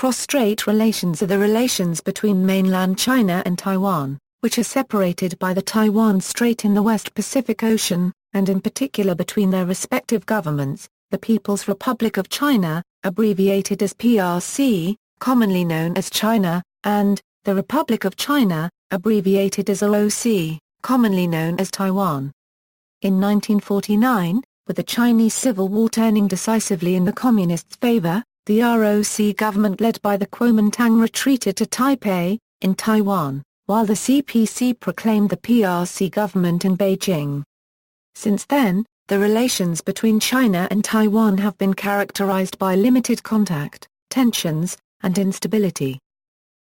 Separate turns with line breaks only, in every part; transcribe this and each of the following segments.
Cross-Strait relations are the relations between mainland China and Taiwan, which are separated by the Taiwan Strait in the West Pacific Ocean, and in particular between their respective governments, the People's Republic of China, abbreviated as PRC, commonly known as China, and the Republic of China, abbreviated as ROC, commonly known as Taiwan. In 1949, with the Chinese Civil War turning decisively in the Communists' favor, the ROC government led by the Kuomintang retreated to Taipei, in Taiwan, while the CPC proclaimed the PRC government in Beijing. Since then, the relations between China and Taiwan have been characterized by limited contact, tensions, and instability.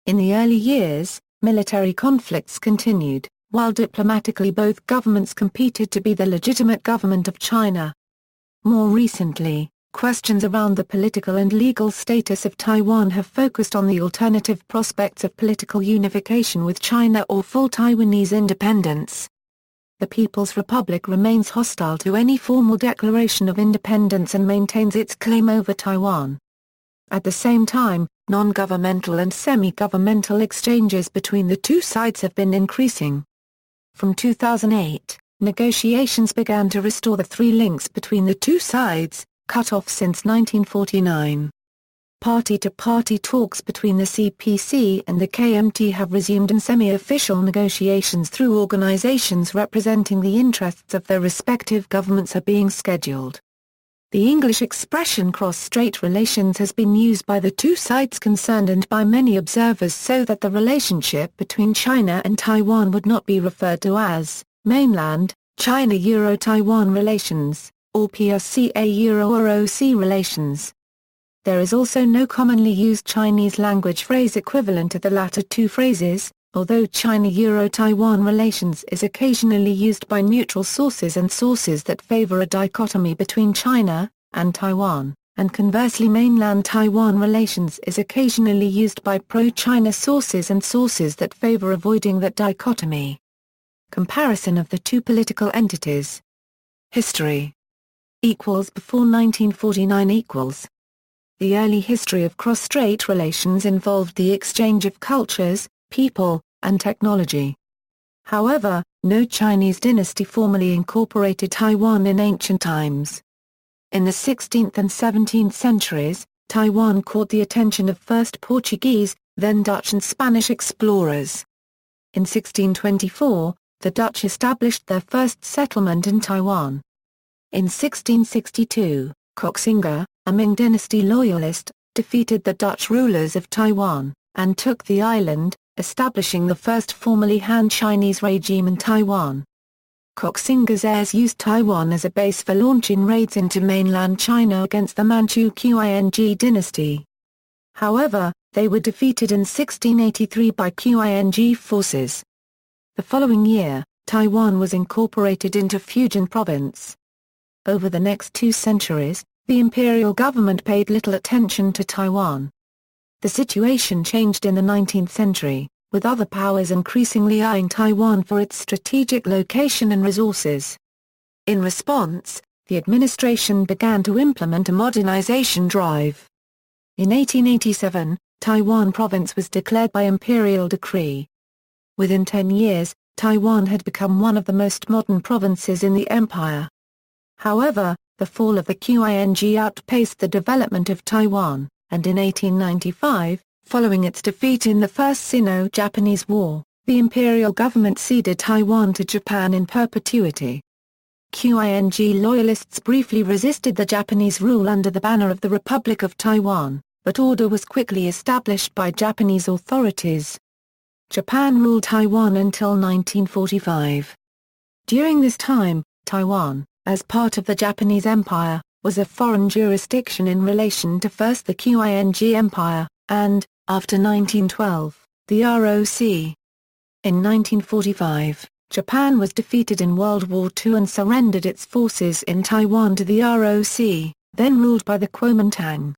In the early years, military conflicts continued, while diplomatically both governments competed to be the legitimate government of China. More recently, questions around the political and legal status of Taiwan have focused on the alternative prospects of political unification with China or full Taiwanese independence. The People's Republic remains hostile to any formal declaration of independence and maintains its claim over Taiwan. At the same time, non-governmental and semi-governmental exchanges between the two sides have been increasing. From 2008, negotiations began to restore the three links between the two sides, cut off since 1949. Party-to-party talks between the CPC and the KMT have resumed and semi-official negotiations through organizations representing the interests of their respective governments are being scheduled. The English expression cross-strait relations has been used by the two sides concerned and by many observers so that the relationship between China and Taiwan would not be referred to as mainland, China-Euro-Taiwan relations, or PRCA-Euro-ROC relations. There is also no commonly used Chinese language phrase equivalent to the latter two phrases, although China-Euro-Taiwan relations is occasionally used by neutral sources and sources that favor a dichotomy between China and Taiwan, and conversely mainland Taiwan relations is occasionally used by pro-China sources and sources that favor avoiding that dichotomy. Comparison of the two political entities. History. Before 1949 . The early history of cross-strait relations involved the exchange of cultures, people, and technology. However, no Chinese dynasty formally incorporated Taiwan in ancient times. In the 16th and 17th centuries, Taiwan caught the attention of first Portuguese, then Dutch and Spanish explorers. In 1624, the Dutch established their first settlement in Taiwan. In 1662, Koxinga, a Ming dynasty loyalist, defeated the Dutch rulers of Taiwan, and took the island, establishing the first formally Han-Chinese regime in Taiwan. Koxinga's heirs used Taiwan as a base for launching raids into mainland China against the Manchu Qing dynasty. However, they were defeated in 1683 by Qing forces. The following year, Taiwan was incorporated into Fujian province. Over the next 2 centuries, the imperial government paid little attention to Taiwan. The situation changed in the 19th century, with other powers increasingly eyeing Taiwan for its strategic location and resources. In response, the administration began to implement a modernization drive. In 1887, Taiwan province was declared by imperial decree. Within 10 years, Taiwan had become one of the most modern provinces in the empire. However, the fall of the Qing outpaced the development of Taiwan, and in 1895, following its defeat in the First Sino-Japanese War, the imperial government ceded Taiwan to Japan in perpetuity. Qing loyalists briefly resisted the Japanese rule under the banner of the Republic of Taiwan, but order was quickly established by Japanese authorities. Japan ruled Taiwan until 1945. During this time, Taiwan, as part of the Japanese Empire, was a foreign jurisdiction in relation to first the Qing Empire, and, after 1912, the ROC. In 1945, Japan was defeated in World War II and surrendered its forces in Taiwan to the ROC, then ruled by the Kuomintang.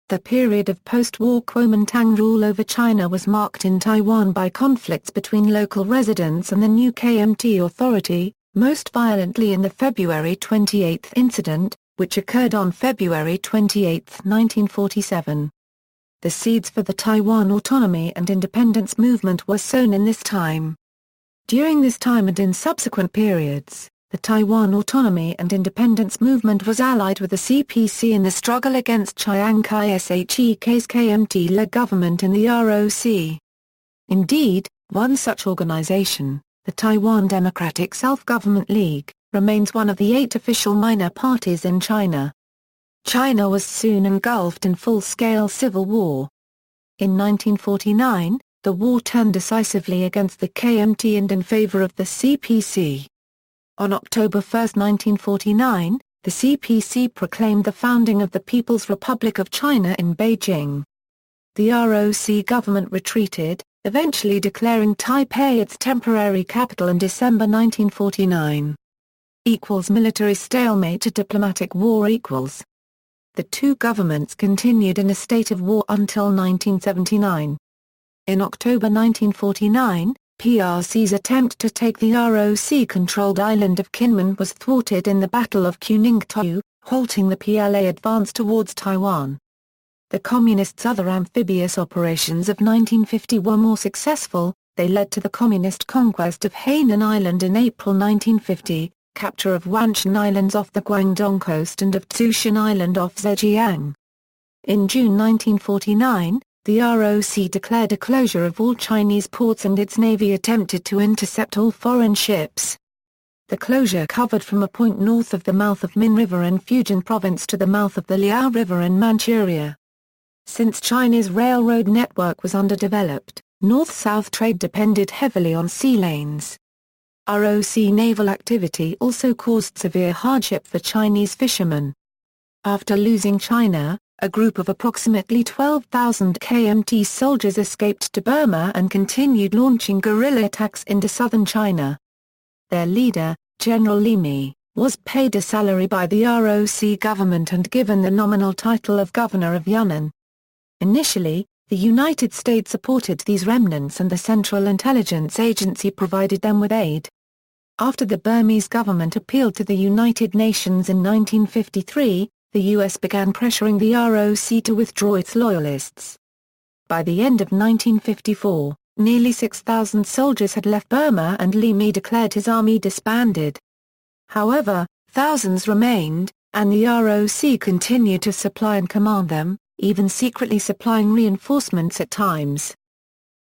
The period of post-war Kuomintang rule over China was marked in Taiwan by conflicts between local residents and the new KMT authority, most violently in the February 28 incident, which occurred on February 28, 1947. The seeds for the Taiwan autonomy and independence movement were sown in this time. During this time and in subsequent periods, the Taiwan autonomy and independence movement was allied with the CPC in the struggle against Chiang Kai-shek's KMT-led government in the ROC. Indeed, one such organization, the Taiwan Democratic Self-Government League, remains one of the 8 official minor parties in China. China was soon engulfed in full-scale civil war. In 1949, the war turned decisively against the KMT and in favor of the CPC. On October 1, 1949, the CPC proclaimed the founding of the People's Republic of China in Beijing. The ROC government retreated, eventually declaring Taipei its temporary capital in December 1949. Military stalemate to diplomatic war equals. The two governments continued in a state of war until 1979. In October 1949, PRC's attempt to take the ROC-controlled island of Kinmen was thwarted in the Battle of Kuningtou, halting the PLA advance towards Taiwan. The Communists' other amphibious operations of 1950 were more successful. They led to the Communist conquest of Hainan Island in April 1950, capture of Wanshan Islands off the Guangdong coast and of Tsushan Island off Zhejiang. In June 1949, the ROC declared a closure of all Chinese ports and its navy attempted to intercept all foreign ships. The closure covered from a point north of the mouth of Min River in Fujian Province to the mouth of the Liao River in Manchuria. Since China's railroad network was underdeveloped, north-south trade depended heavily on sea lanes. ROC naval activity also caused severe hardship for Chinese fishermen. After losing China, a group of approximately 12,000 KMT soldiers escaped to Burma and continued launching guerrilla attacks into southern China. Their leader, General Li Mi, was paid a salary by the ROC government and given the nominal title of Governor of Yunnan. Initially, the United States supported these remnants and the Central Intelligence Agency provided them with aid. After the Burmese government appealed to the United Nations in 1953, the U.S. began pressuring the ROC to withdraw its loyalists. By the end of 1954, nearly 6,000 soldiers had left Burma and Li Mi declared his army disbanded. However, thousands remained, and the ROC continued to supply and command them, even secretly supplying reinforcements at times.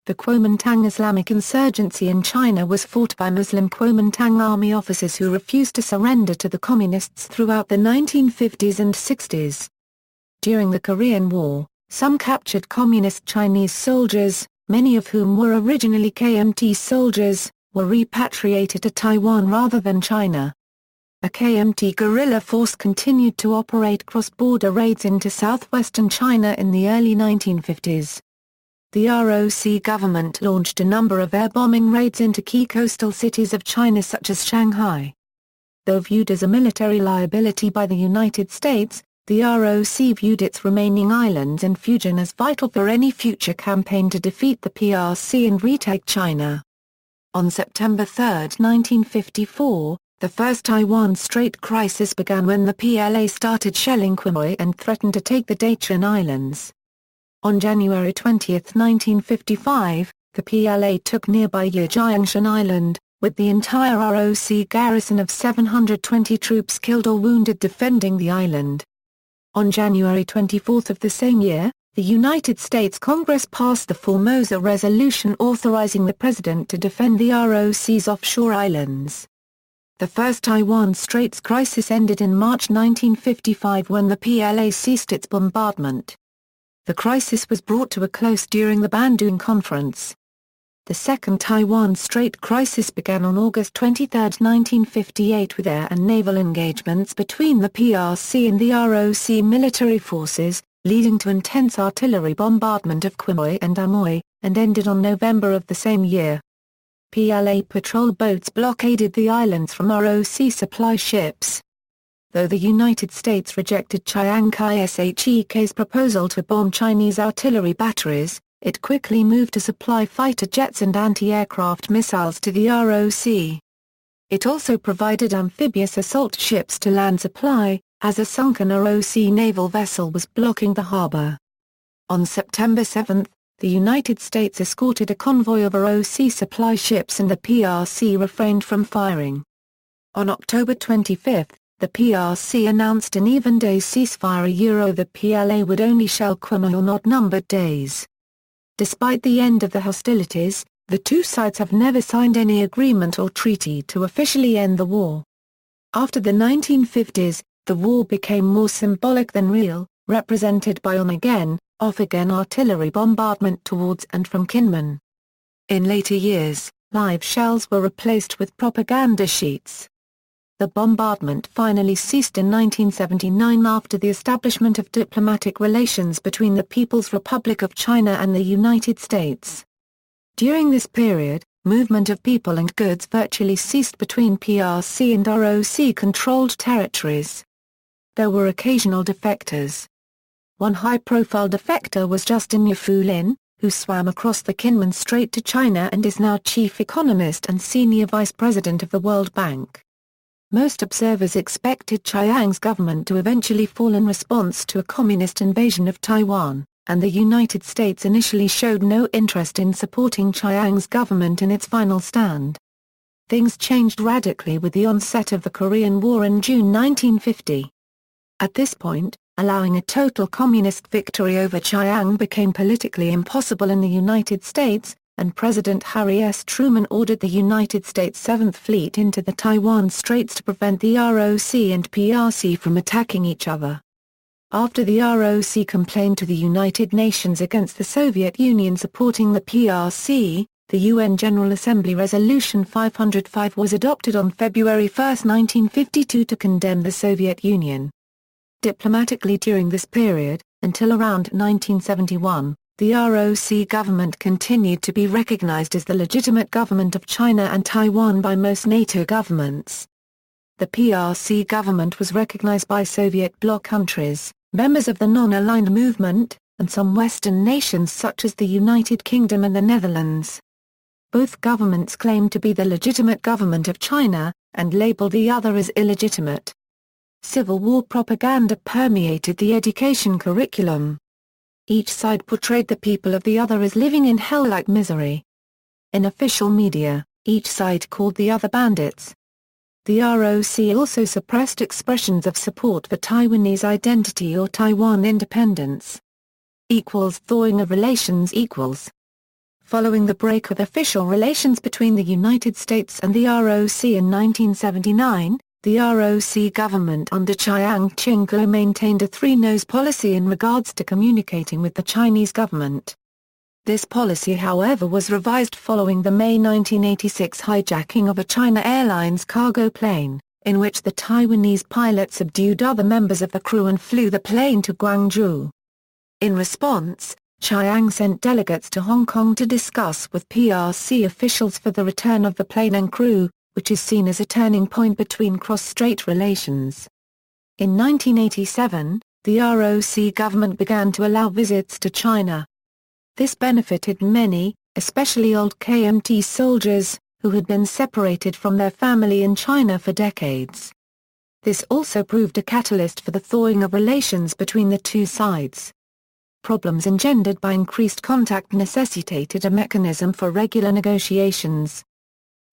The Kuomintang Islamic insurgency in China was fought by Muslim Kuomintang army officers who refused to surrender to the Communists throughout the 1950s and 60s. During the Korean War, some captured Communist Chinese soldiers, many of whom were originally KMT soldiers, were repatriated to Taiwan rather than China. A KMT guerrilla force continued to operate cross-border raids into southwestern China in the early 1950s. The ROC government launched a number of air bombing raids into key coastal cities of China such as Shanghai. Though viewed as a military liability by the United States, the ROC viewed its remaining islands in Fujian as vital for any future campaign to defeat the PRC and retake China. On September 3, 1954, the first Taiwan Strait crisis began when the PLA started shelling Quemoy and threatened to take the Dachan Islands. On January 20, 1955, the PLA took nearby Yajiangshan Island, with the entire ROC garrison of 720 troops killed or wounded defending the island. On January 24 of the same year, the United States Congress passed the Formosa Resolution authorizing the President to defend the ROC's offshore islands. The first Taiwan Straits crisis ended in March 1955 when the PLA ceased its bombardment. The crisis was brought to a close during the Bandung Conference. The second Taiwan Strait crisis began on August 23, 1958 with air and naval engagements between the PRC and the ROC military forces, leading to intense artillery bombardment of Quemoy and Amoy, and ended on November of the same year. PLA patrol boats blockaded the islands from ROC supply ships. Though the United States rejected Chiang Kai-shek's proposal to bomb Chinese artillery batteries, it quickly moved to supply fighter jets and anti-aircraft missiles to the ROC. It also provided amphibious assault ships to land supply, as a sunken ROC naval vessel was blocking the harbor. On September 7, the United States escorted a convoy of ROC supply ships and the PRC refrained from firing. On October 25, the PRC announced an even-day ceasefire. The PLA would only shell Kwame on odd-numbered days. Despite the end of the hostilities, the two sides have never signed any agreement or treaty to officially end the war. After the 1950s, the war became more symbolic than real, represented by on-again, off-again artillery bombardment towards and from Kinmen. In later years, live shells were replaced with propaganda sheets. The bombardment finally ceased in 1979 after the establishment of diplomatic relations between the People's Republic of China and the United States. During this period, movement of people and goods virtually ceased between PRC and ROC-controlled territories. There were occasional defectors. One high-profile defector was Justin Yafulin, who swam across the Kinmen Strait to China and is now chief economist and senior vice president of the World Bank. Most observers expected Chiang's government to eventually fall in response to a communist invasion of Taiwan, and the United States initially showed no interest in supporting Chiang's government in its final stand. Things changed radically with the onset of the Korean War in June 1950. At this point, allowing a total communist victory over Chiang became politically impossible in the United States, and President Harry S. Truman ordered the United States Seventh Fleet into the Taiwan Straits to prevent the ROC and PRC from attacking each other. After the ROC complained to the United Nations against the Soviet Union supporting the PRC, the UN General Assembly Resolution 505 was adopted on February 1, 1952 to condemn the Soviet Union. Diplomatically during this period, until around 1971, the ROC government continued to be recognized as the legitimate government of China and Taiwan by most NATO governments. The PRC government was recognized by Soviet bloc countries, members of the non-aligned movement, and some Western nations such as the United Kingdom and the Netherlands. Both governments claimed to be the legitimate government of China, and labeled the other as illegitimate. Civil war propaganda permeated the education curriculum. Each side portrayed the people of the other as living in hell-like misery. In official media, each side called the other bandits. The ROC also suppressed expressions of support for Taiwanese identity or Taiwan independence. Thawing of relations equals. Following the break of official relations between the United States and the ROC in 1979, the ROC government under Chiang Ching-kuo maintained a three-nose policy in regards to communicating with the Chinese government. This policy however was revised following the May 1986 hijacking of a China Airlines cargo plane, in which the Taiwanese pilot subdued other members of the crew and flew the plane to Guangzhou. In response, Chiang sent delegates to Hong Kong to discuss with PRC officials for the return of the plane and crew, which is seen as a turning point between Cross-Strait relations. In 1987, the ROC government began to allow visits to China. This benefited many, especially old KMT soldiers, who had been separated from their family in China for decades. This also proved a catalyst for the thawing of relations between the two sides. Problems engendered by increased contact necessitated a mechanism for regular negotiations.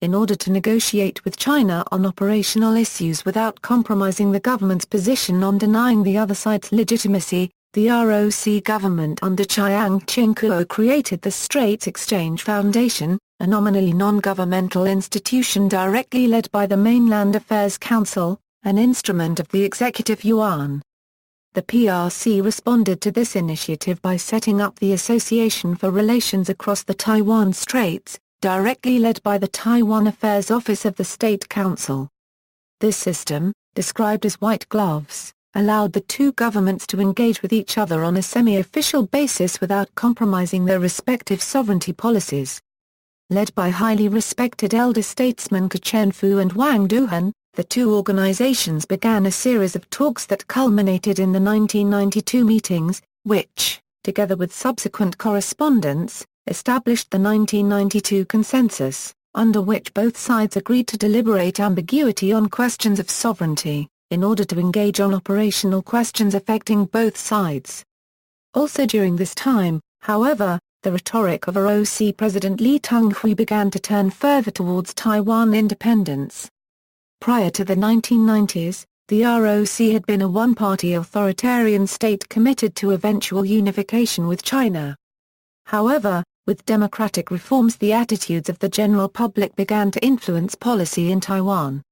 In order to negotiate with China on operational issues without compromising the government's position on denying the other side's legitimacy, the ROC government under Chiang Ching-kuo created the Straits Exchange Foundation, a nominally non-governmental institution directly led by the Mainland Affairs Council, an instrument of the executive yuan. The PRC responded to this initiative by setting up the Association for Relations Across the Taiwan Straits, directly led by the Taiwan Affairs Office of the State Council. This system, described as white gloves, allowed the two governments to engage with each other on a semi-official basis without compromising their respective sovereignty policies. Led by highly respected elder statesmen Ko Chen-fu and Wang Duhan, the two organizations began a series of talks that culminated in the 1992 meetings, which, together with subsequent correspondence, established the 1992 consensus, under which both sides agreed to deliberate ambiguity on questions of sovereignty, in order to engage on operational questions affecting both sides. Also during this time, however, the rhetoric of ROC President Lee Teng-hui began to turn further towards Taiwan independence. Prior to the 1990s, the ROC had been a one-party authoritarian state committed to eventual unification with China. However, with democratic reforms, the attitudes of the general public began to influence policy in Taiwan.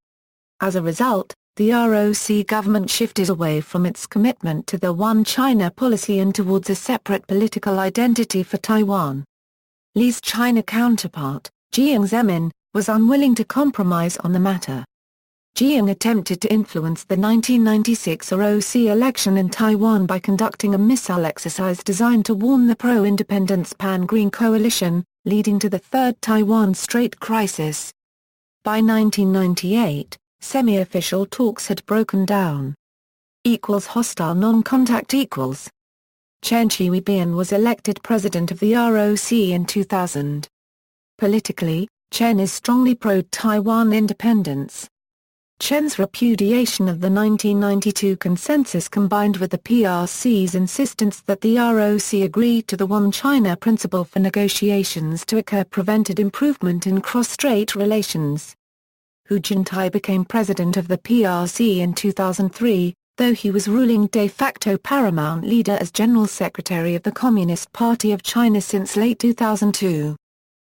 As a result, the ROC government shifted away from its commitment to the One China policy and towards a separate political identity for Taiwan. Lee's China counterpart, Jiang Zemin, was unwilling to compromise on the matter. Jiang attempted to influence the 1996 ROC election in Taiwan by conducting a missile exercise designed to warn the pro-independence Pan-Green coalition, leading to the Third Taiwan Strait crisis. By 1998, semi-official talks had broken down. Hostile non-contact equals. Chen Shui-bian was elected president of the ROC in 2000. Politically, Chen is strongly pro-Taiwan independence. Chen's repudiation of the 1992 consensus combined with the PRC's insistence that the ROC agree to the One China principle for negotiations to occur prevented improvement in cross-strait relations. Hu Jintao became president of the PRC in 2003, though he was ruling de facto paramount leader as General Secretary of the Communist Party of China since late 2002.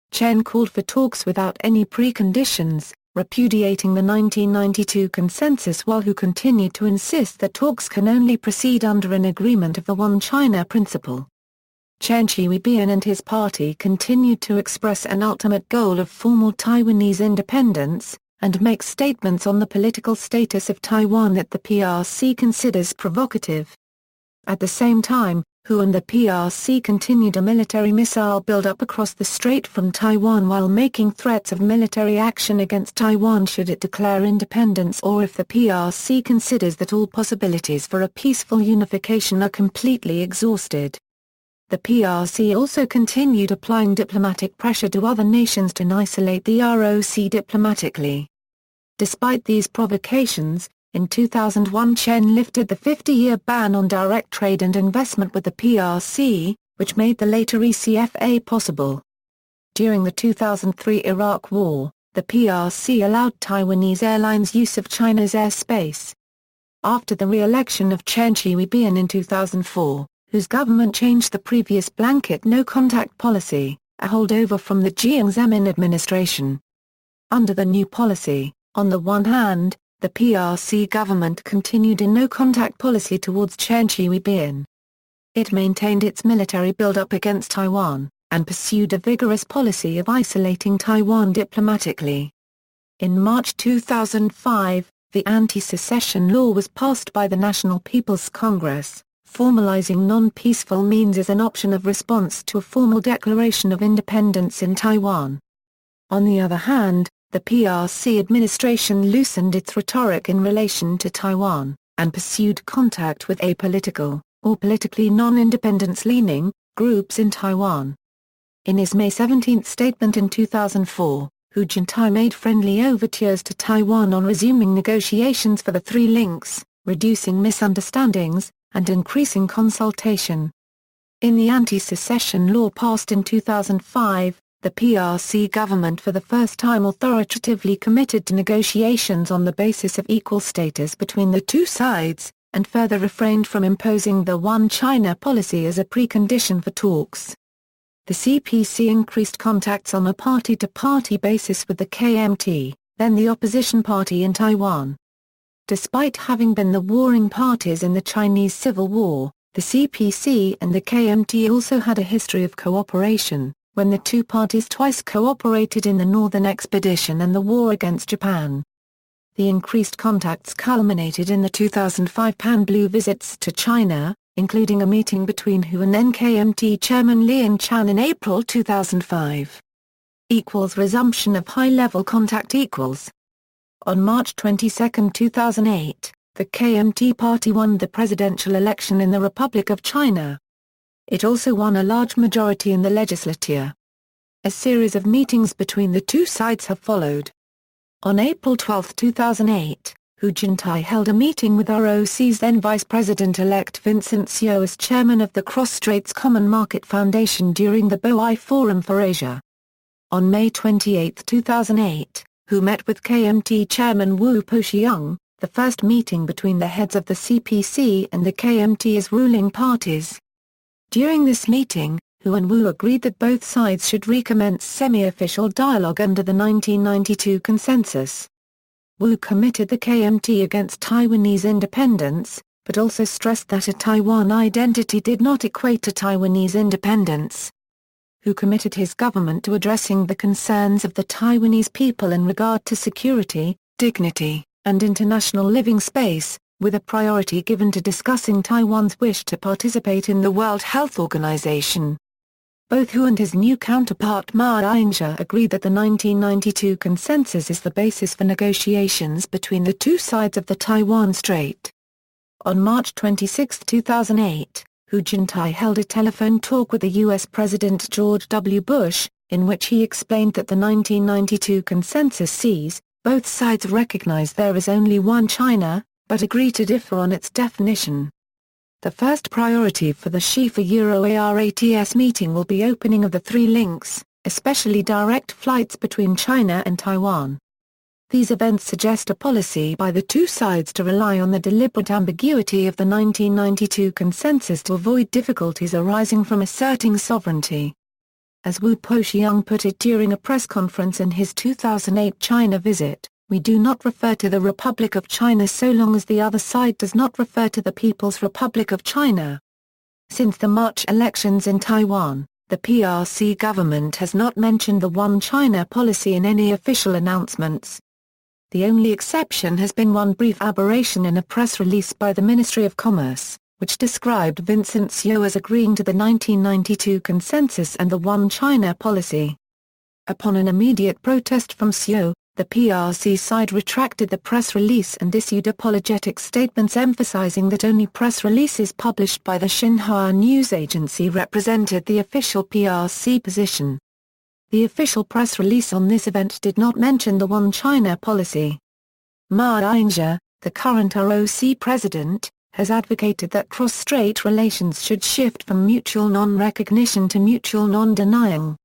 Chen called for talks without any preconditions, repudiating the 1992 consensus, while Hu continued to insist that talks can only proceed under an agreement of the One China principle. Chen Shui-bian and his party continued to express an ultimate goal of formal Taiwanese independence, and make statements on the political status of Taiwan that the PRC considers provocative. At the same time, Hu and the PRC continued a military missile build-up across the strait from Taiwan while making threats of military action against Taiwan should it declare independence or if the PRC considers that all possibilities for a peaceful unification are completely exhausted. The PRC also continued applying diplomatic pressure to other nations to isolate the ROC diplomatically. Despite these provocations, in 2001 Chen lifted the 50-year ban on direct trade and investment with the PRC, which made the later ECFA possible. During the 2003 Iraq War, the PRC allowed Taiwanese airlines use of China's airspace. After the re-election of Chen Shui-bian in 2004, whose government changed the previous blanket no-contact policy, a holdover from the Jiang Zemin administration. Under the new policy, on the one hand, the PRC government continued a no-contact policy towards Chen Shui-bian. It maintained its military build-up against Taiwan, and pursued a vigorous policy of isolating Taiwan diplomatically. In March 2005, the anti-secession law was passed by the National People's Congress, formalizing non-peaceful means as an option of response to a formal declaration of independence in Taiwan. On the other hand, the PRC administration loosened its rhetoric in relation to Taiwan, and pursued contact with apolitical, or politically non-independence-leaning, groups in Taiwan. In his May 17 statement in 2004, Hu Jintao made friendly overtures to Taiwan on resuming negotiations for the three links, reducing misunderstandings, and increasing consultation. In the anti-secession law passed in 2005, the PRC government for the first time authoritatively committed to negotiations on the basis of equal status between the two sides, and further refrained from imposing the One China policy as a precondition for talks. The CPC increased contacts on a party-to-party basis with the KMT, then the opposition party in Taiwan. Despite having been the warring parties in the Chinese Civil War, the CPC and the KMT also had a history of cooperation, when the two parties twice cooperated in the Northern Expedition and the war against Japan. The increased contacts culminated in the 2005 Pan-Blue visits to China, including a meeting between Hu and NKMT chairman Lian Chan in April 2005. Resumption of high-level contact equals. On March 22, 2008, the KMT party won the presidential election in the Republic of China. It also won a large majority in the legislature. A series of meetings between the two sides have followed. On April 12, 2008, Hu Jintao held a meeting with ROC's then Vice President-elect Vincent Seo as chairman of the Cross-Straits Common Market Foundation during the Boei Forum for Asia. On May 28, 2008, Hu met with KMT chairman Wu Po-sheung, the first meeting between the heads of the CPC and the KMT's ruling parties. During this meeting, Hu and Wu agreed that both sides should recommence semi-official dialogue under the 1992 consensus. Wu committed the KMT against Taiwanese independence, but also stressed that a Taiwan identity did not equate to Taiwanese independence. Hu committed his government to addressing the concerns of the Taiwanese people in regard to security, dignity, and international living space, with a priority given to discussing Taiwan's wish to participate in the World Health Organization. Both Hu and his new counterpart Ma Ying-jeou agreed that the 1992 consensus is the basis for negotiations between the two sides of the Taiwan Strait. On March 26, 2008, Hu Jintao held a telephone talk with the U.S. President George W. Bush, in which he explained that the 1992 consensus sees both sides recognize there is only one China, but agree to differ on its definition. The first priority for the Shifa-ARATS meeting will be opening of the three links, especially direct flights between China and Taiwan. These events suggest a policy by the two sides to rely on the deliberate ambiguity of the 1992 consensus to avoid difficulties arising from asserting sovereignty. As Wu Po-sheung put it during a press conference in his 2008 China visit, "We do not refer to the Republic of China so long as the other side does not refer to the People's Republic of China." Since the March elections in Taiwan, the PRC government has not mentioned the One China policy in any official announcements. The only exception has been one brief aberration in a press release by the Ministry of Commerce, which described Vincent Seo as agreeing to the 1992 consensus and the One China policy. Upon an immediate protest from Seo, the PRC side retracted the press release and issued apologetic statements emphasizing that only press releases published by the Xinhua news agency represented the official PRC position. The official press release on this event did not mention the One China policy. Ma Ying-jeou, the current ROC president, has advocated that cross-strait relations should shift from mutual non-recognition to mutual non-denying.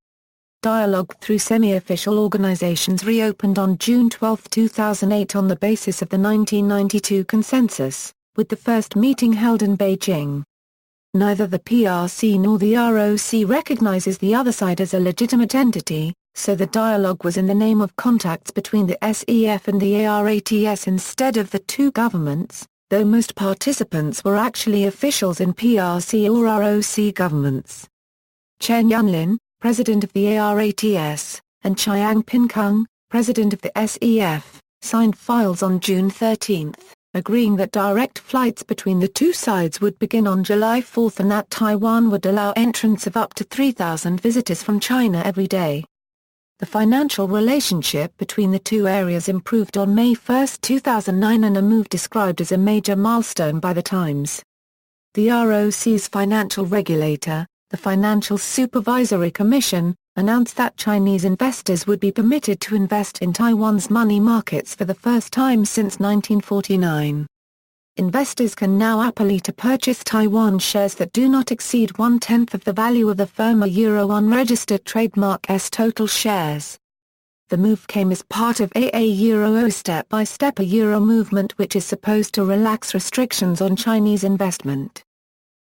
Dialogue through semi-official organizations reopened on June 12, 2008 on the basis of the 1992 consensus, with the first meeting held in Beijing. Neither the PRC nor the ROC recognizes the other side as a legitimate entity, so the dialogue was in the name of contacts between the SEF and the ARATS instead of the two governments, though most participants were actually officials in PRC or ROC governments. Chen Yunlin, president of the ARATS, and Chiang Ping-kung, president of the SEF, signed files on June 13, agreeing that direct flights between the two sides would begin on July 4 and that Taiwan would allow entrance of up to 3,000 visitors from China every day. The financial relationship between the two areas improved on May 1, 2009, in a move described as a major milestone by the Times. The ROC's financial regulator, the Financial Supervisory Commission, announced that Chinese investors would be permitted to invest in Taiwan's money markets for the first time since 1949. Investors can now apply to purchase Taiwan shares that do not exceed 1/10 of the value of the firm Euro unregistered trademark's total shares. The move came as part of Euro step-by-step Euro movement, which is supposed to relax restrictions on Chinese investment.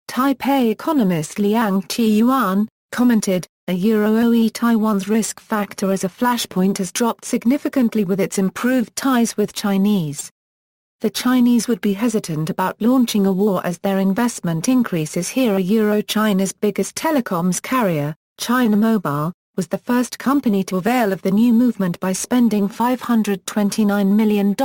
Taipei economist Liang Qiyuan commented, "Euro Taiwan's risk factor as a flashpoint has dropped significantly with its improved ties with Chinese. The Chinese would be hesitant about launching a war as their investment increases here." China's biggest telecoms carrier, China Mobile, was the first company to avail of the new movement by spending $529 million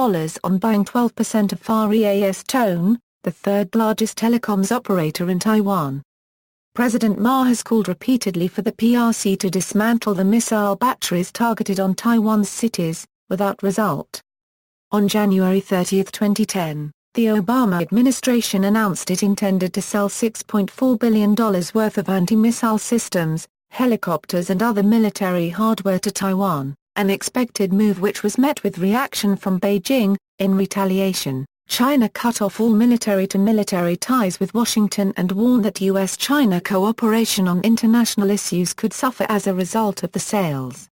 on buying 12% of Far East Tone, the third-largest telecoms operator in Taiwan. President Ma has called repeatedly for the PRC to dismantle the missile batteries targeted on Taiwan's cities, without result. On January 30, 2010, the Obama administration announced it intended to sell $6.4 billion worth of anti-missile systems, helicopters and other military hardware to Taiwan. an expected move which was met with reaction from Beijing. In retaliation, China cut off all military-to-military ties with Washington and warned that U.S.-China cooperation on international issues could suffer as a result of the sales.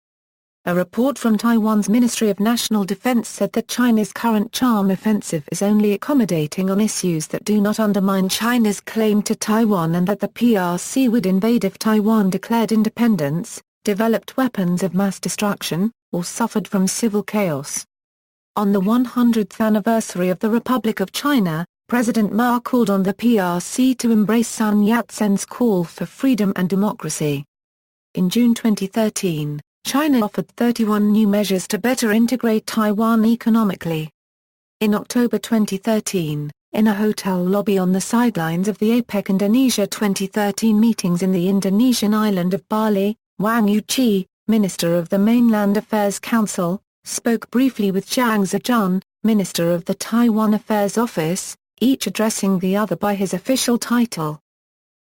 A report from Taiwan's Ministry of National Defense said that China's current charm offensive is only accommodating on issues that do not undermine China's claim to Taiwan, and that the PRC would invade if Taiwan declared independence, developed weapons of mass destruction, or suffered from civil chaos. On the 100th anniversary of the Republic of China, President Ma called on the PRC to embrace Sun Yat-sen's call for freedom and democracy. In June 2013, China offered 31 new measures to better integrate Taiwan economically. In October 2013, in a hotel lobby on the sidelines of the APEC Indonesia 2013 meetings in the Indonesian island of Bali, Wang Yuqi, Minister of the Mainland Affairs Council, spoke briefly with Zhang Zijun, Minister of the Taiwan Affairs Office, each addressing the other by his official title.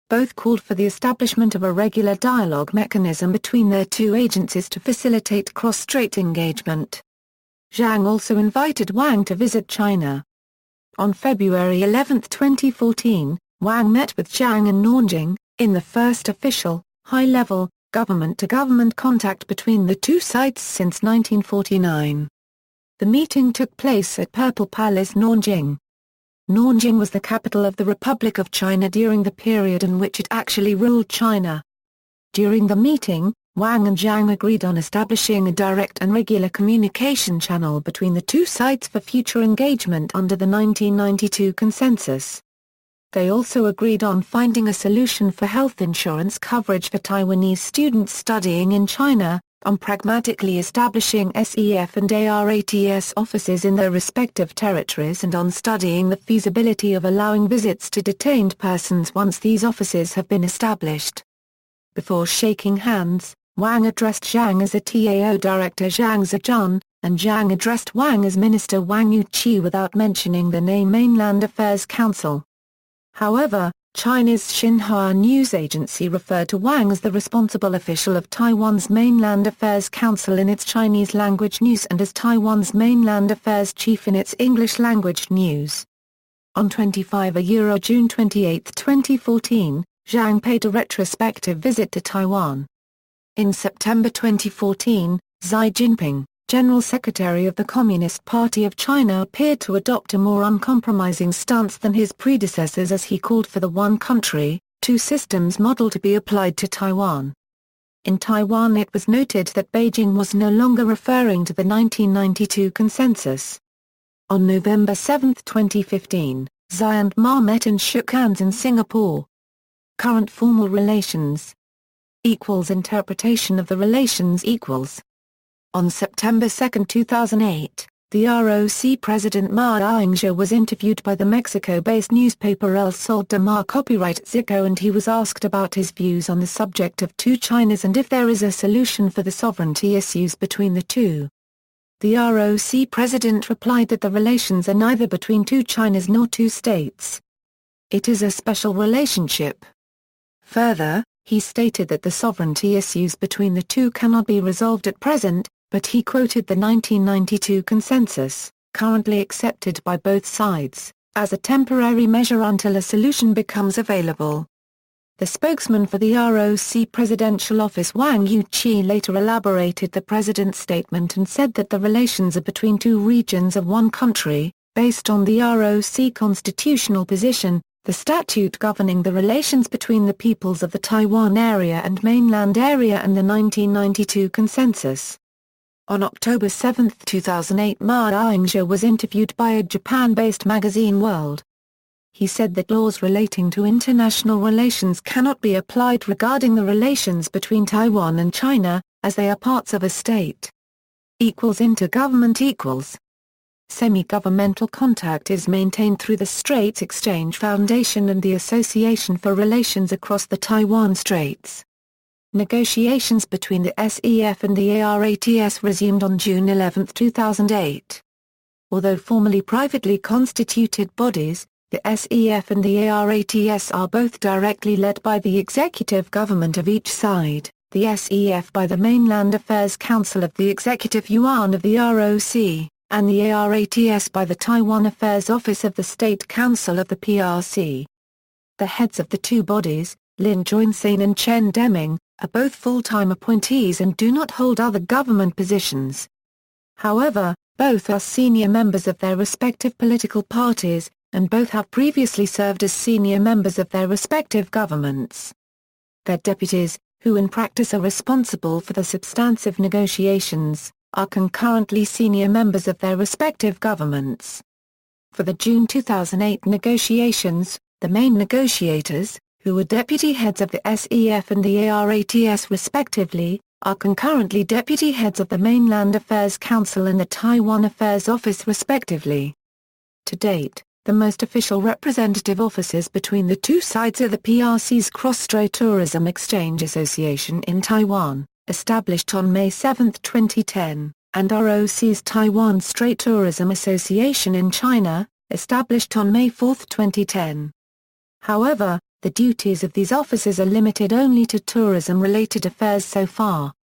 Both called for the establishment of a regular dialogue mechanism between their two agencies to facilitate cross-strait engagement. Zhang also invited Wang to visit China. On February 11, 2014, Wang met with Zhang in Nanjing, in the first official, high-level, government-to-government contact between the two sides since 1949. The meeting took place at Purple Palace, Nanjing. Nanjing was the capital of the Republic of China during the period in which it actually ruled China. During the meeting, Wang and Zhang agreed on establishing a direct and regular communication channel between the two sides for future engagement under the 1992 consensus. They also agreed on finding a solution for health insurance coverage for Taiwanese students studying in China, on pragmatically establishing SEF and ARATS offices in their respective territories, and on studying the feasibility of allowing visits to detained persons once these offices have been established. Before shaking hands, Wang addressed Zhang as a TAO Director Zhang Zijun, and Zhang addressed Wang as Minister Wang Yuqi without mentioning the name Mainland Affairs Council. However, China's Xinhua news agency referred to Wang as the responsible official of Taiwan's Mainland Affairs Council in its Chinese language news and as Taiwan's Mainland Affairs Chief in its English language news. On June 28, 2014, Zhang paid a retrospective visit to Taiwan. In September 2014, Xi Jinping, General Secretary of the Communist Party of China, appeared to adopt a more uncompromising stance than his predecessors as he called for the one country, two systems model to be applied to Taiwan. In Taiwan, it was noted that Beijing was no longer referring to the 1992 consensus. On November 7, 2015, Xi and Ma met and shook hands in Singapore. Current formal relations. Interpretation of the relations. On September 2, 2008, the ROC President Ma Ying-jeou was interviewed by the Mexico-based newspaper El Sol de Mar copyright Zico, and he was asked about his views on the subject of two Chinas and if there is a solution for the sovereignty issues between the two. The ROC president replied that the relations are neither between two Chinas nor two states. It is a special relationship. Further, he stated that the sovereignty issues between the two cannot be resolved at present, but he quoted the 1992 consensus, currently accepted by both sides, as a temporary measure until a solution becomes available. The spokesman for the ROC Presidential Office Wang Yuqi later elaborated the president's statement and said that the relations are between two regions of one country, based on the ROC constitutional position, the statute governing the relations between the peoples of the Taiwan area and mainland area, and the 1992 consensus. On October 7, 2008, Ma Ying-jeou was interviewed by a Japan-based magazine World. He said that laws relating to international relations cannot be applied regarding the relations between Taiwan and China, as they are parts of a state. Intergovernment. Semi-governmental contact is maintained through the Straits Exchange Foundation and the Association for Relations Across the Taiwan Straits. Negotiations between the SEF and the ARATS resumed on June 11, 2008. Although formally privately constituted bodies, the SEF and the ARATS are both directly led by the executive government of each side, the SEF by the Mainland Affairs Council of the Executive Yuan of the ROC, and the ARATS by the Taiwan Affairs Office of the State Council of the PRC. The heads of the two bodies, Lin Joinsain and Chen Deming, are both full-time appointees and do not hold other government positions. However, both are senior members of their respective political parties, and both have previously served as senior members of their respective governments. Their deputies, who in practice are responsible for the substantive negotiations, are concurrently senior members of their respective governments. For the June 2008 negotiations, the main negotiators, who were deputy heads of the SEF and the ARATS respectively, are concurrently deputy heads of the Mainland Affairs Council and the Taiwan Affairs Office respectively. To date, the most official representative offices between the two sides are the PRC's Cross-Strait Tourism Exchange Association in Taiwan, established on May 7, 2010, and ROC's Taiwan Strait Tourism Association in China, established on May 4, 2010. However, the duties of these offices are limited only to tourism-related affairs so far.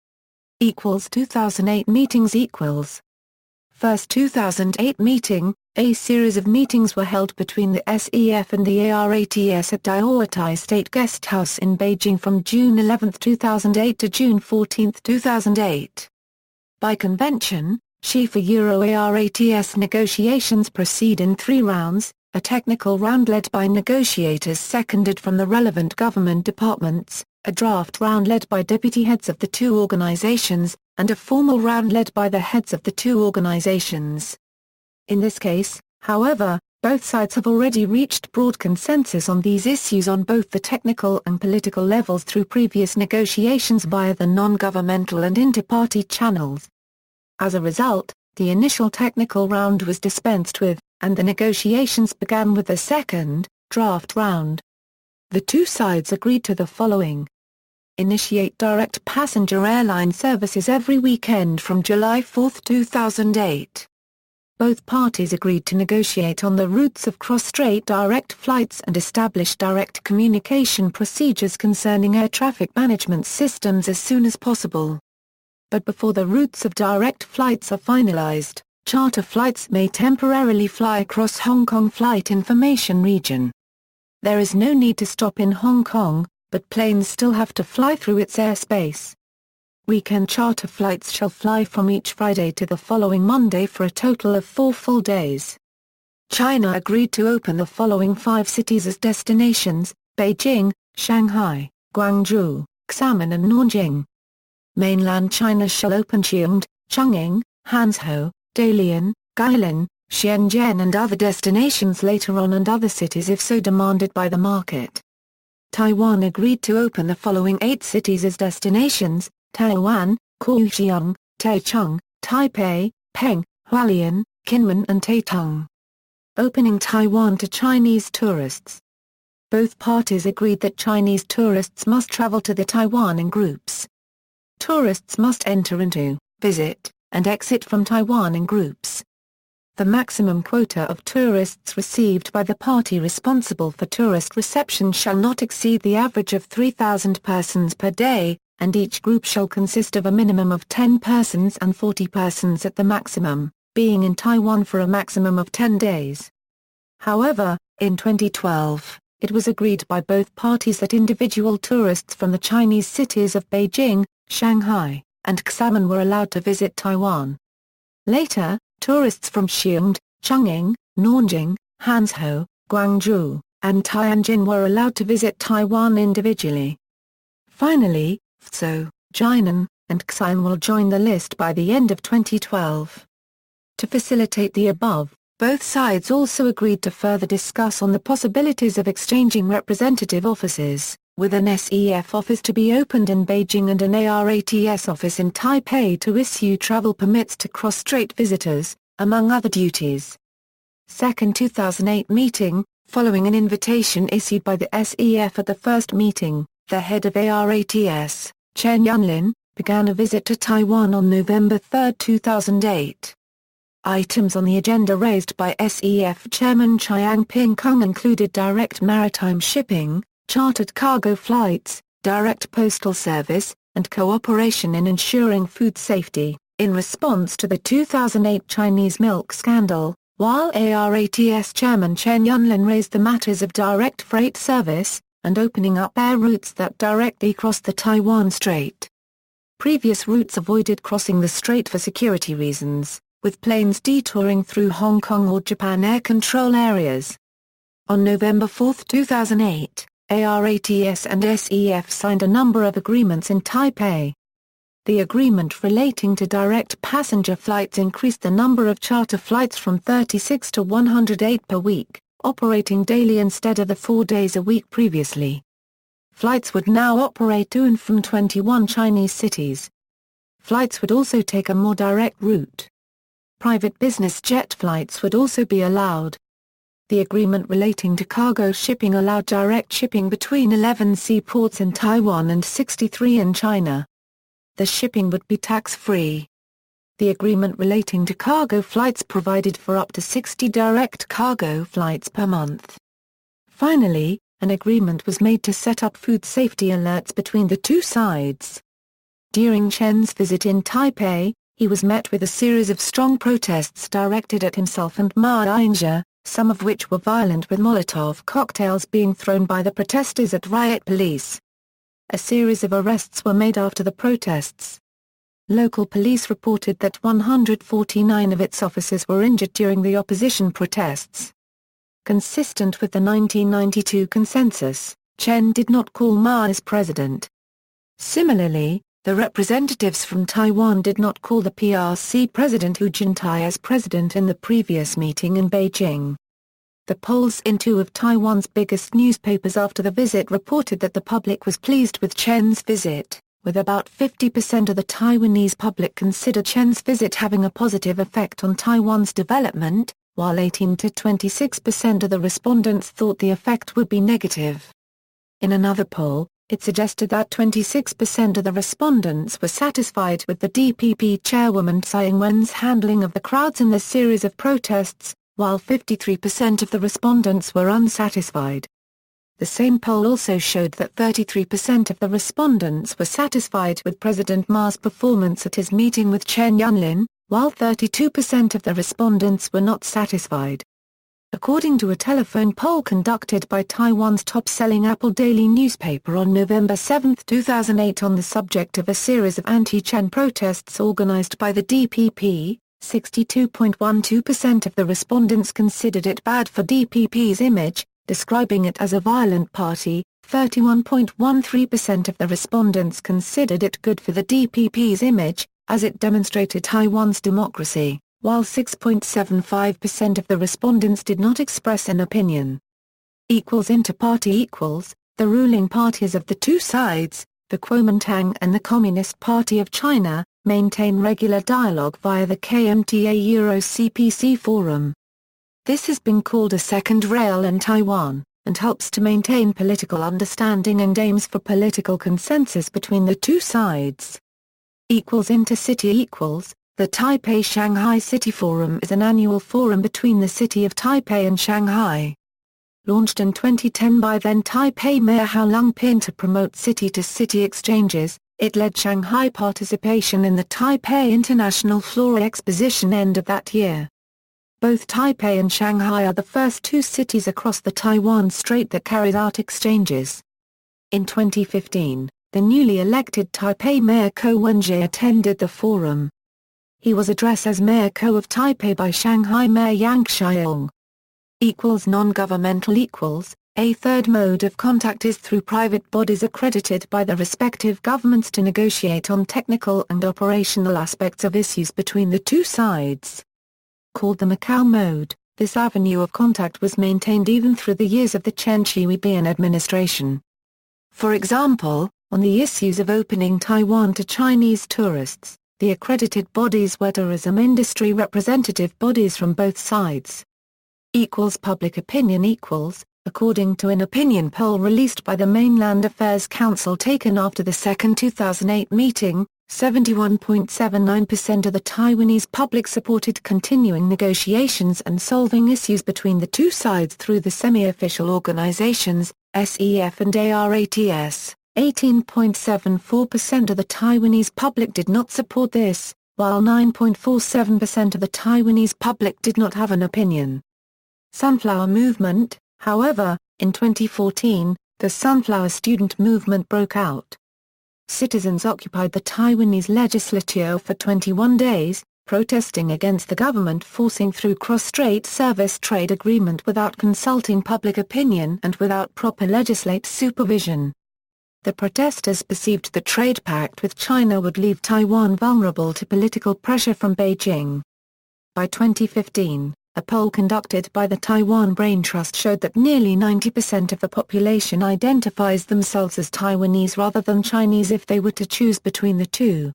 2008 meetings equals. First 2008 meeting, a series of meetings were held between the SEF and the ARATS at Taiwan State Guest House in Beijing from June 11, 2008 to June 14, 2008. By convention, Chief ARATS negotiations proceed in 3 rounds, a technical round led by negotiators seconded from the relevant government departments, a draft round led by deputy heads of the two organizations, and a formal round led by the heads of the two organizations. In this case, however, both sides have already reached broad consensus on these issues on both the technical and political levels through previous negotiations via the non-governmental and inter-party channels. As a result, the initial technical round was dispensed with, and the negotiations began with the second, draft round. The two sides agreed to the following. Initiate direct passenger airline services every weekend from July 4, 2008. Both parties agreed to negotiate on the routes of cross-strait direct flights and establish direct communication procedures concerning air traffic management systems as soon as possible. But before the routes of direct flights are finalized, charter flights may temporarily fly across Hong Kong Flight Information Region. There is no need to stop in Hong Kong, but planes still have to fly through its airspace. Weekend charter flights shall fly from each Friday to the following Monday for a total of 4 full days. China agreed to open the following 5 cities as destinations: Beijing, Shanghai, Guangzhou, Xiamen and Nanjing. Mainland China shall open Xiongde, Chongqing, Hanzhou, Dalian, Guilin, Shenzhen and other destinations later on, and other cities if so demanded by the market. Taiwan agreed to open the following 8 cities as destinations: Taiwan, Kaohsiung, Taichung, Taipei, Peng, Hualien, Kinmen and Taitung. Opening Taiwan to Chinese tourists. Both parties agreed that Chinese tourists must travel to the Taiwan in groups. Tourists must enter into, visit, and exit from Taiwan in groups. The maximum quota of tourists received by the party responsible for tourist reception shall not exceed the average of 3,000 persons per day, and each group shall consist of a minimum of 10 persons and 40 persons at the maximum, being in Taiwan for a maximum of 10 days. However, in 2012, it was agreed by both parties that individual tourists from the Chinese cities of Beijing, Shanghai, and Xiamen were allowed to visit Taiwan. Later, tourists from Xiongde, Chongqing, Nanjing, Hanzhou, Guangzhou, and Tianjin were allowed to visit Taiwan individually. Finally, Fuzhou, Jinan, and Xi'an will join the list by the end of 2012. To facilitate the above, both sides also agreed to further discuss on the possibilities of exchanging representative offices, with an SEF office to be opened in Beijing and an ARATS office in Taipei to issue travel permits to cross-strait visitors, among other duties. Second 2008 meeting, following an invitation issued by the SEF at the first meeting, the head of ARATS, Chen Yunlin, began a visit to Taiwan on November 3, 2008. Items on the agenda raised by SEF Chairman Chiang Ping-kung included direct maritime shipping, chartered cargo flights, direct postal service, and cooperation in ensuring food safety, in response to the 2008 Chinese milk scandal, while ARATS Chairman Chen Yunlin raised the matters of direct freight service, and opening up air routes that directly cross the Taiwan Strait. Previous routes avoided crossing the strait for security reasons, with planes detouring through Hong Kong or Japan air control areas. On November 4, 2008, ARATS and SEF signed a number of agreements in Taipei. The agreement relating to direct passenger flights increased the number of charter flights from 36 to 108 per week, operating daily instead of the 4 days a week previously. Flights would now operate to and from 21 Chinese cities. Flights would also take a more direct route. Private business jet flights would also be allowed. The agreement relating to cargo shipping allowed direct shipping between 11 seaports in Taiwan and 63 in China. The shipping would be tax-free. The agreement relating to cargo flights provided for up to 60 direct cargo flights per month. Finally, an agreement was made to set up food safety alerts between the two sides. During Chen's visit in Taipei, he was met with a series of strong protests directed at himself and Ma Ying-jeou, some of which were violent, with Molotov cocktails being thrown by the protesters at riot police. A series of arrests were made after the protests. Local police reported that 149 of its officers were injured during the opposition protests. Consistent with the 1992 consensus, Chen did not call Ma as president. Similarly, the representatives from Taiwan did not call the PRC President Hu Jintao as president in the previous meeting in Beijing. The polls in two of Taiwan's biggest newspapers after the visit reported that the public was pleased with Chen's visit, with about 50% of the Taiwanese public considered Chen's visit having a positive effect on Taiwan's development, while 18 to 26% of the respondents thought the effect would be negative. In another poll, it suggested that 26% of the respondents were satisfied with the DPP chairwoman Tsai Ing-wen's handling of the crowds in the series of protests, while 53% of the respondents were unsatisfied. The same poll also showed that 33% of the respondents were satisfied with President Ma's performance at his meeting with Chen Yunlin, while 32% of the respondents were not satisfied. According to a telephone poll conducted by Taiwan's top-selling Apple Daily newspaper on November 7, 2008 on the subject of a series of anti-Chen protests organized by the DPP, 62.12% of the respondents considered it bad for DPP's image, describing it as a violent party. 31.13% of the respondents considered it good for the DPP's image, as it demonstrated Taiwan's democracy, while 6.75% of the respondents did not express an opinion. Inter-party the ruling parties of the two sides, the Kuomintang and the Communist Party of China, maintain regular dialogue via the KMTA-Euro-CPC forum. This has been called a second rail in Taiwan, and helps to maintain political understanding and aims for political consensus between the two sides. Intercity the Taipei-Shanghai City Forum is an annual forum between the city of Taipei and Shanghai. Launched in 2010 by then Taipei Mayor Hao Lung-pin to promote city-to-city exchanges, it led Shanghai participation in the Taipei International Flora Exposition end of that year. Both Taipei and Shanghai are the first two cities across the Taiwan Strait that carried out exchanges. In 2015, the newly elected Taipei Mayor Ko Wen-je attended the forum. He was addressed as Mayor Ko of Taipei by Shanghai Mayor Yang Xiaong. Non-governmental a third mode of contact is through private bodies accredited by the respective governments to negotiate on technical and operational aspects of issues between the two sides. Called the Macau mode, this avenue of contact was maintained even through the years of the Chen Shui-bian administration. For example, on the issues of opening Taiwan to Chinese tourists, the accredited bodies were tourism industry representative bodies from both sides. Public opinion according to an opinion poll released by the Mainland Affairs Council taken after the second 2008 meeting, 71.79% of the Taiwanese public supported continuing negotiations and solving issues between the two sides through the semi-official organizations, SEF and ARATS. 18.74% of the Taiwanese public did not support this, while 9.47% of the Taiwanese public did not have an opinion. Sunflower movement. However, in 2014, the Sunflower Student Movement broke out. Citizens occupied the Taiwanese legislature for 21 days, protesting against the government forcing through Cross-Strait service trade agreement without consulting public opinion and without proper legislative supervision. The protesters perceived the trade pact with China would leave Taiwan vulnerable to political pressure from Beijing. By 2015, a poll conducted by the Taiwan Brain Trust showed that nearly 90% of the population identifies themselves as Taiwanese rather than Chinese if they were to choose between the two.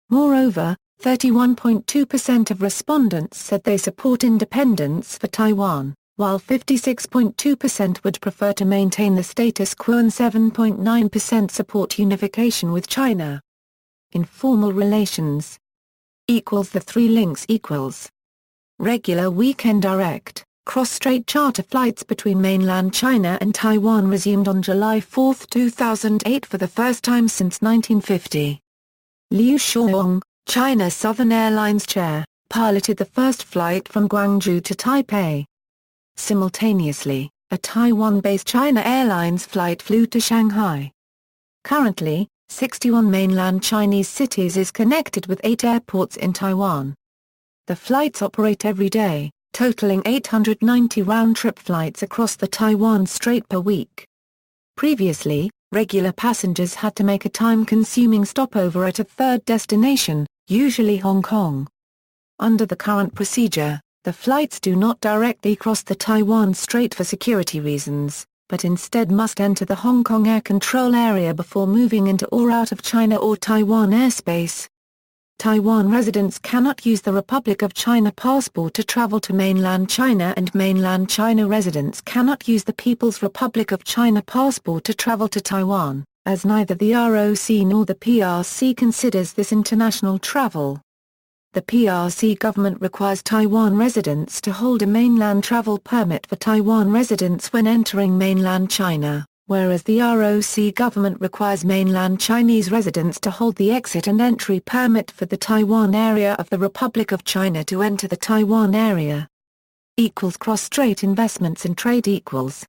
Moreover, 31.2% of respondents said they support independence for Taiwan, while 56.2% would prefer to maintain the status quo and 7.9% support unification with China. Informal relations. The three links equals. Regular weekend direct, cross-strait charter flights between mainland China and Taiwan resumed on July 4, 2008 for the first time since 1950. Liu Xiaowang, China Southern Airlines chair, piloted the first flight from Guangzhou to Taipei. Simultaneously, a Taiwan-based China Airlines flight flew to Shanghai. Currently, 61 mainland Chinese cities is connected with 8 airports in Taiwan. The flights operate every day, totaling 890 round-trip flights across the Taiwan Strait per week. Previously, regular passengers had to make a time-consuming stopover at a third destination, usually Hong Kong. Under the current procedure, the flights do not directly cross the Taiwan Strait for security reasons, but instead must enter the Hong Kong air control area before moving into or out of China or Taiwan airspace. Taiwan residents cannot use the Republic of China passport to travel to mainland China, and mainland China residents cannot use the People's Republic of China passport to travel to Taiwan, as neither the ROC nor the PRC considers this international travel. The PRC government requires Taiwan residents to hold a mainland travel permit for Taiwan residents when entering mainland China, whereas the ROC government requires mainland Chinese residents to hold the exit and entry permit for the Taiwan area of the Republic of China to enter the Taiwan area. Cross-strait investments and trade equals.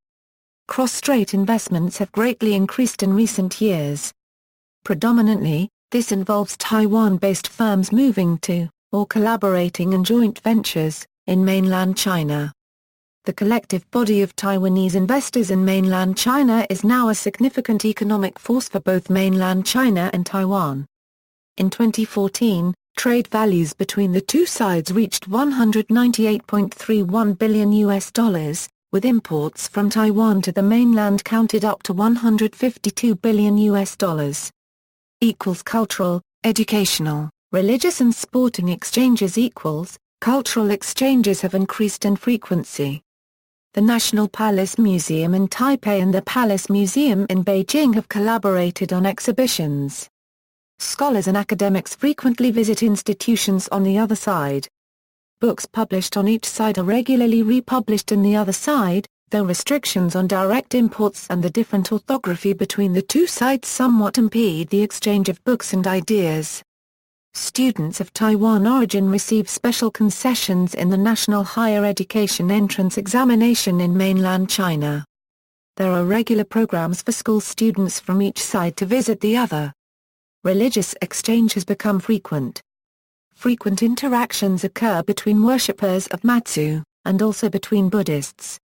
Cross-strait investments have greatly increased in recent years. Predominantly, this involves Taiwan-based firms moving to, or collaborating in joint ventures, in mainland China. The collective body of Taiwanese investors in mainland China is now a significant economic force for both mainland China and Taiwan. In 2014, trade values between the two sides reached $198.31 billion, with imports from Taiwan to the mainland counted up to $152 billion. Cultural, educational, religious and sporting exchanges equals. Cultural exchanges have increased in frequency. The National Palace Museum in Taipei and the Palace Museum in Beijing have collaborated on exhibitions. Scholars and academics frequently visit institutions on the other side. Books published on each side are regularly republished in the other side, though restrictions on direct imports and the different orthography between the two sides somewhat impede the exchange of books and ideas. Students of Taiwan origin receive special concessions in the National Higher Education Entrance Examination in mainland China. There are regular programs for school students from each side to visit the other. Religious exchange has become frequent. Frequent interactions occur between worshippers of Matsu, and also between Buddhists.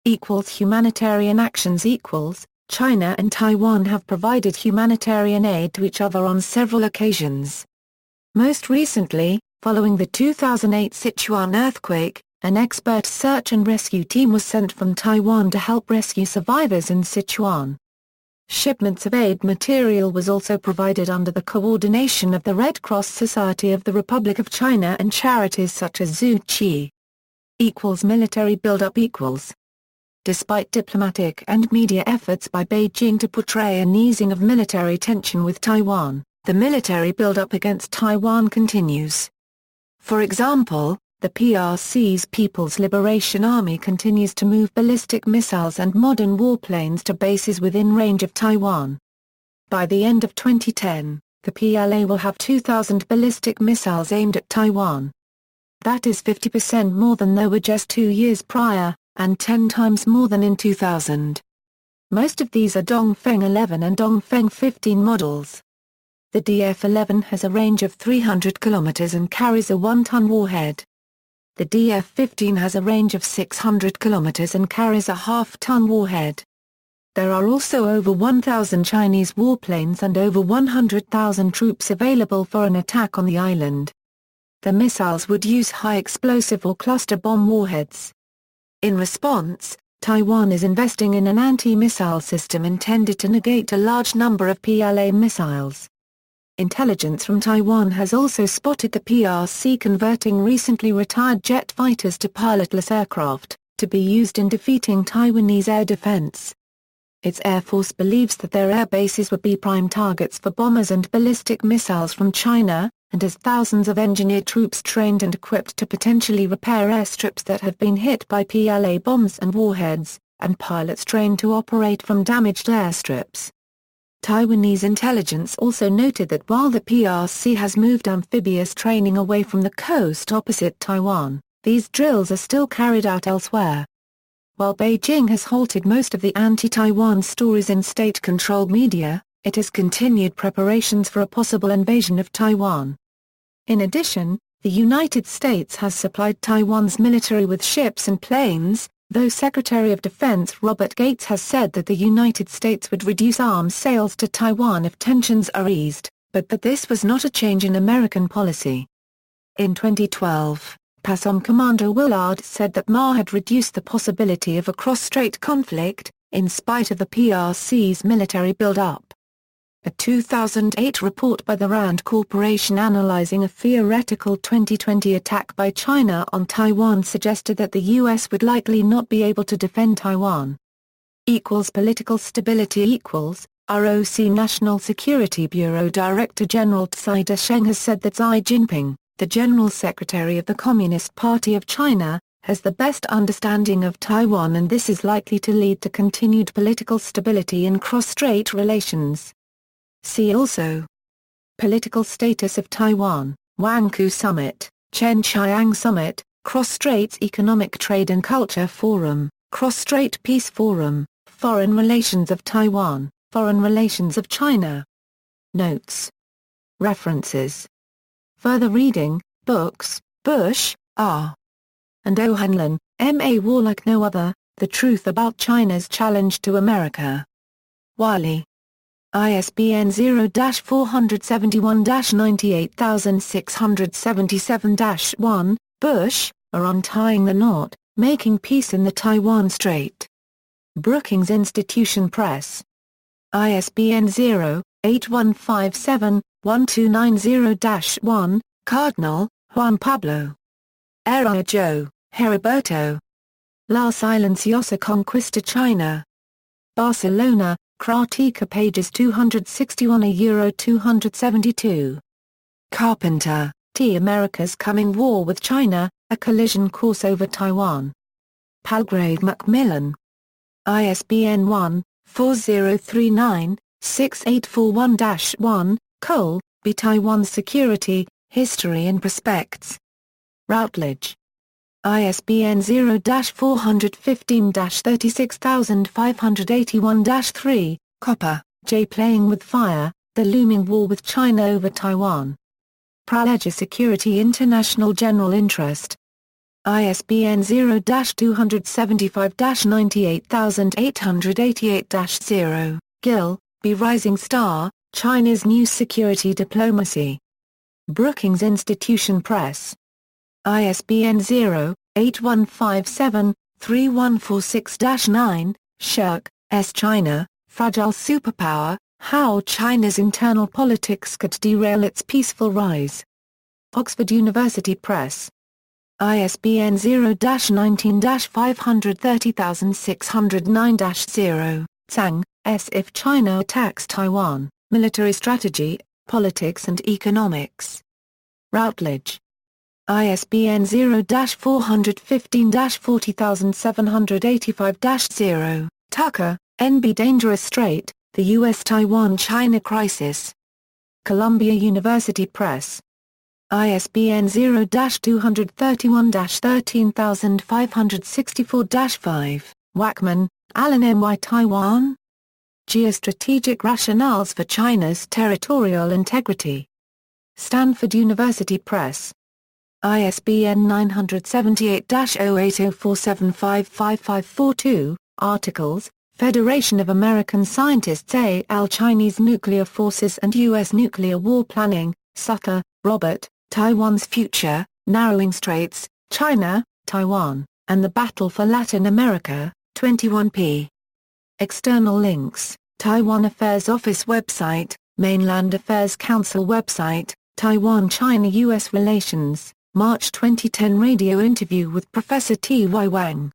Humanitarian actions equals. China and Taiwan have provided humanitarian aid to each other on several occasions. Most recently, following the 2008 Sichuan earthquake, an expert search and rescue team was sent from Taiwan to help rescue survivors in Sichuan. Shipments of aid material was also provided under the coordination of the Red Cross Society of the Republic of China and charities such as Zhu Qi. Military buildup equals. Despite diplomatic and media efforts by Beijing to portray an easing of military tension with Taiwan, the military buildup against Taiwan continues. For example, the PRC's People's Liberation Army continues to move ballistic missiles and modern warplanes to bases within range of Taiwan. By the end of 2010, the PLA will have 2,000 ballistic missiles aimed at Taiwan. That is 50% more than there were just 2 years prior, and 10 times more than in 2000. Most of these are Dongfeng 11 and Dongfeng 15 models. The DF-11 has a range of 300 kilometers and carries a 1-ton warhead. The DF-15 has a range of 600 kilometers and carries a half-ton warhead. There are also over 1,000 Chinese warplanes and over 100,000 troops available for an attack on the island. The missiles would use high-explosive or cluster bomb warheads. In response, Taiwan is investing in an anti-missile system intended to negate a large number of PLA missiles. Intelligence from Taiwan has also spotted the PRC converting recently retired jet fighters to pilotless aircraft, to be used in defeating Taiwanese air defense. Its Air Force believes that their air bases would be prime targets for bombers and ballistic missiles from China, and has thousands of engineer troops trained and equipped to potentially repair airstrips that have been hit by PLA bombs and warheads, and pilots trained to operate from damaged airstrips. Taiwanese intelligence also noted that while the PRC has moved amphibious training away from the coast opposite Taiwan, these drills are still carried out elsewhere. While Beijing has halted most of the anti-Taiwan stories in state-controlled media, it has continued preparations for a possible invasion of Taiwan. In addition, the United States has supplied Taiwan's military with ships and planes, though Secretary of Defense Robert Gates has said that the United States would reduce arms sales to Taiwan if tensions are eased, but that this was not a change in American policy. In 2012, PASOM Commander Willard said that Ma had reduced the possibility of a cross-strait conflict, in spite of the PRC's military build-up. A 2008 report by the RAND Corporation analyzing a theoretical 2020 attack by China on Taiwan suggested that the U.S. would likely not be able to defend Taiwan. Political stability ROC National Security Bureau Director General Tsai Desheng has said that Xi Jinping, the General Secretary of the Communist Party of China, has the best understanding of Taiwan, and this is likely to lead to continued political stability in cross-strait relations. See also: Political status of Taiwan, Huangpu Summit, Chen-Chiang Summit, Cross-Straits Economic Trade and Culture Forum, Cross-Strait Peace Forum, Foreign Relations of Taiwan, Foreign Relations of China. Notes. References. Further reading: books, Bush, R. and O'Hanlon, M.A. War Like No Other, The Truth About China's Challenge to America. Wiley. ISBN 0-471-98677-1, Bush, are Untying the Knot, Making Peace in the Taiwan Strait. Brookings Institution Press. ISBN 0-8157-1290-1, Cardinal, Juan Pablo. Araujo, Heriberto. La Silenciosa Conquista China. Barcelona, Kratika pages 261-272. Carpenter, T. America's Coming War with China, A Collision Course Over Taiwan. Palgrave Macmillan. ISBN 1-4039-6841-1, Cole, B. Taiwan's Security, History and Prospects. Routledge. ISBN 0-415-36581-3, Copper, J. Playing with Fire, The Looming War with China Over Taiwan. Praledger Security International General Interest. ISBN 0-275-98888-0, Gill, B. Rising Star, China's New Security Diplomacy. Brookings Institution Press. ISBN 0-8157-3146-9, Shirk, S. China, Fragile Superpower, How China's Internal Politics Could Derail Its Peaceful Rise. Oxford University Press. ISBN 0-19-530609-0, Tsang, S. If China Attacks Taiwan, Military Strategy, Politics and Economics. Routledge. ISBN 0-415-40785-0, Tucker, N. B. Dangerous Strait, The U.S.-Taiwan-China Crisis. Columbia University Press. ISBN 0-231-13564-5. Wackman, Alan M. Y. Taiwan? Geostrategic Rationales for China's Territorial Integrity. Stanford University Press. ISBN 978-0804755542. Articles, Federation of American Scientists A.L. Chinese Nuclear Forces and U.S. Nuclear War Planning, Sutter, Robert, Taiwan's Future, Narrowing Straits, China, Taiwan, and the Battle for Latin America, 21p. External links, Taiwan Affairs Office website, Mainland Affairs Council website, Taiwan-China-U.S. Relations, March 2010 radio interview with Professor T. Y. Wang.